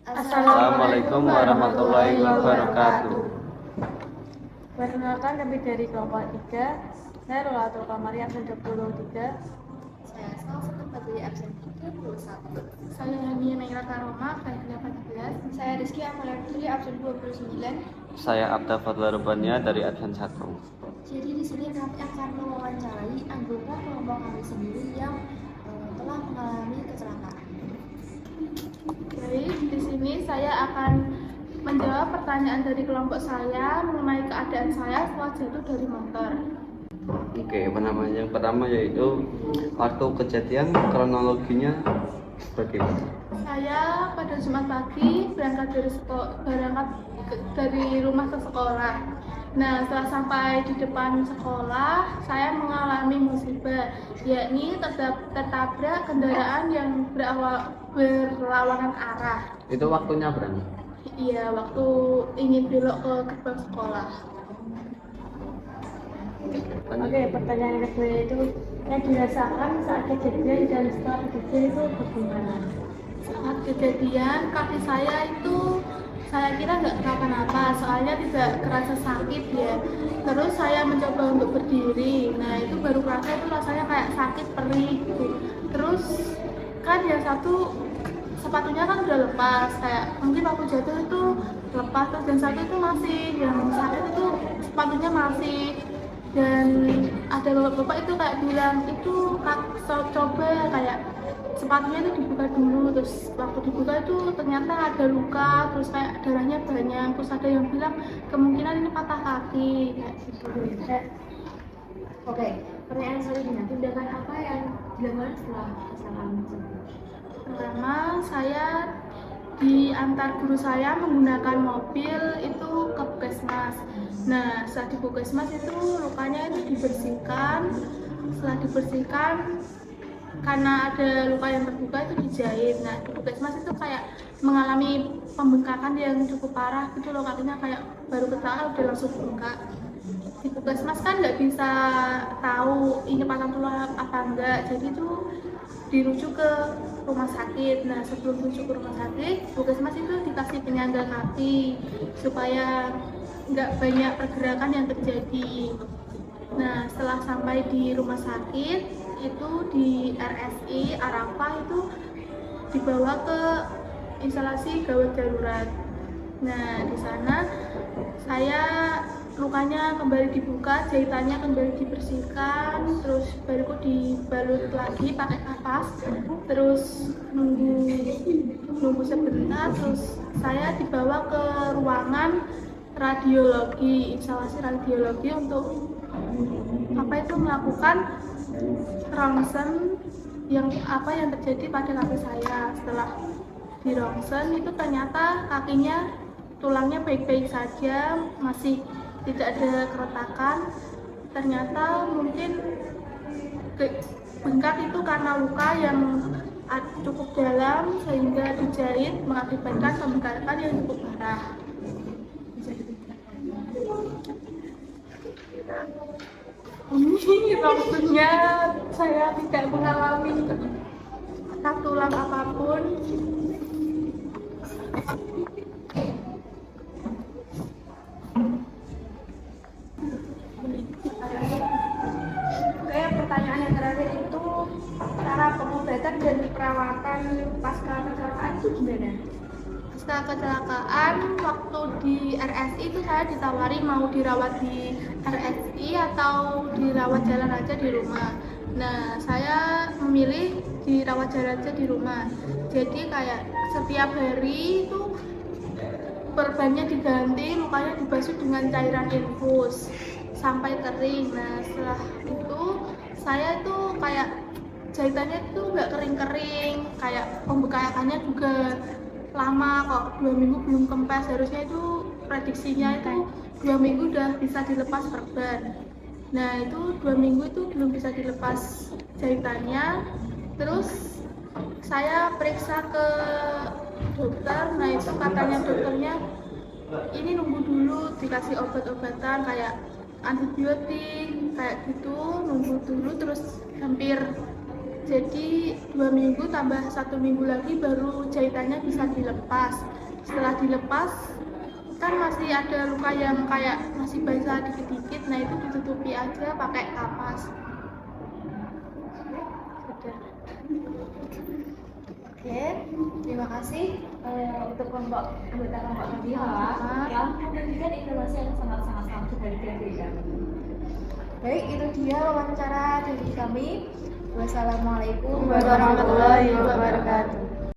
Assalamualaikum warahmatullahi wabarakatuh. Perkenalkan, kami dari kelompok 3. Saya Rolatul Kamari absen 23. Saya salah satu pembeli absen 31. Saya Hania Naira Karoma, kelas 18. Saya Rizky Amalia Putri absen 29. Saya Abda Fadla Rubania dari Advent 1. Jadi di sini kami akan mewawancarai anggota kelompok kami sendiri yang telah mengalami kecelakaan. Baik, di sini saya akan menjawab pertanyaan dari kelompok saya mengenai keadaan saya setelah jatuh dari motor. Oke, yang pertama yaitu waktu kejadian kronologinya bagaimana? Saya pada Jumat pagi berangkat dari rumah ke sekolah. Nah, setelah sampai di depan sekolah, saya mengalami musibah, yakni tertabrak kendaraan yang berlawanan arah. Itu waktunya berapa? Iya, waktu ingin belok ke gerbang sekolah. Oke, pertanyaan kedua itu yang dirasakan saat kejadian dan setelah kejadian itu bagaimana? Saat kejadian, kaki saya itu saya kira nggak kenapa-napa, soalnya tidak kerasa sakit ya. Terus saya mencoba untuk berdiri, nah itu baru kerasa itu rasanya kayak sakit perih gitu. Terus kan yang satu sepatunya kan udah lepas, kayak mungkin waktu jatuh itu lepas, terus yang satu itu masih, yang sakit itu sepatunya masih. Dan ada bapak-bapak itu kayak bilang itu coba kayak sepatunya itu dibuka dulu, terus waktu dibuka itu ternyata ada luka, terus kayak darahnya banyak, terus ada yang bilang kemungkinan ini patah kaki kayak gitu. Oke, pertanyaan selanjutnya, tindakan apa yang dilakukan setelah kecelakaan tersebut? Pertama, saya diantar guru saya menggunakan mobil itu ke puskesmas. Nah, saat di puskesmas itu lukanya itu dibersihkan. Setelah dibersihkan, karena ada luka yang terbuka itu dijahit. Nah, di puskesmas itu kayak mengalami pembengkakan yang cukup parah gitu loh, kakinya kayak baru kecelakaan udah langsung bengkak. Di puskesmas kan nggak bisa tahu ini patah tulang apa enggak, jadi itu dirujuk ke rumah sakit. Nah, sebelum rujuk ke rumah sakit, puskesmas itu dikasih penyangga kaki supaya nggak banyak pergerakan yang terjadi. Nah, setelah sampai di rumah sakit itu di RSI Arafah itu dibawa ke instalasi gawat darurat. Nah, di sana saya lukanya kembali dibuka, jahitannya kembali dibersihkan, terus baruku dibalut lagi pakai kapas, terus nunggu sebentar, terus saya dibawa ke ruangan radiologi, instalasi radiologi untuk melakukan rongsen yang terjadi pada kaki saya. Setelah di rongsen itu ternyata kakinya tulangnya baik-baik saja, masih tidak ada keretakan. Ternyata mungkin bengkak itu karena luka yang cukup dalam sehingga dijahit mengakibatkan pembengkakan yang cukup parah. Ini waktunya saya tidak mengalami patah tulang apapun. Oke, pertanyaan yang terakhir itu cara pengobatan dan perawatan pasca kecelakaan itu gimana? Setelah kecelakaan, waktu di RSI itu saya ditawari mau dirawat di RSI atau dirawat jalan aja di rumah. Nah, saya memilih dirawat jalan aja di rumah. Jadi kayak setiap hari itu perbannya diganti, lukanya dibasuh dengan cairan infus sampai kering. Nah, setelah itu saya tuh kayak jahitannya itu nggak kering-kering, kayak pembekakannya juga lama kok, 2 minggu belum kempes. Harusnya itu prediksinya itu 2 minggu udah bisa dilepas perban. Nah, itu 2 minggu itu belum bisa dilepas jahitannya. Terus saya periksa ke dokter. Nah, itu katanya dokternya ini nunggu dulu dikasih obat-obatan kayak antibiotik kayak gitu, nunggu dulu. Terus hampir Jadi 2 minggu tambah 1 minggu lagi baru jahitannya bisa dilepas. Setelah dilepas kan masih ada luka yang kayak masih basah dikit-dikit, nah itu ditutupi aja pakai kapas. Sudah. Oke, terima kasih untuk anggota kelompok tadi ya. Ya, memberikan informasi yang sangat-sangat berharga dari kami. Baik, itu dia wawancara dari kami. Wassalamualaikum Warahmatullahi wabarakatuh.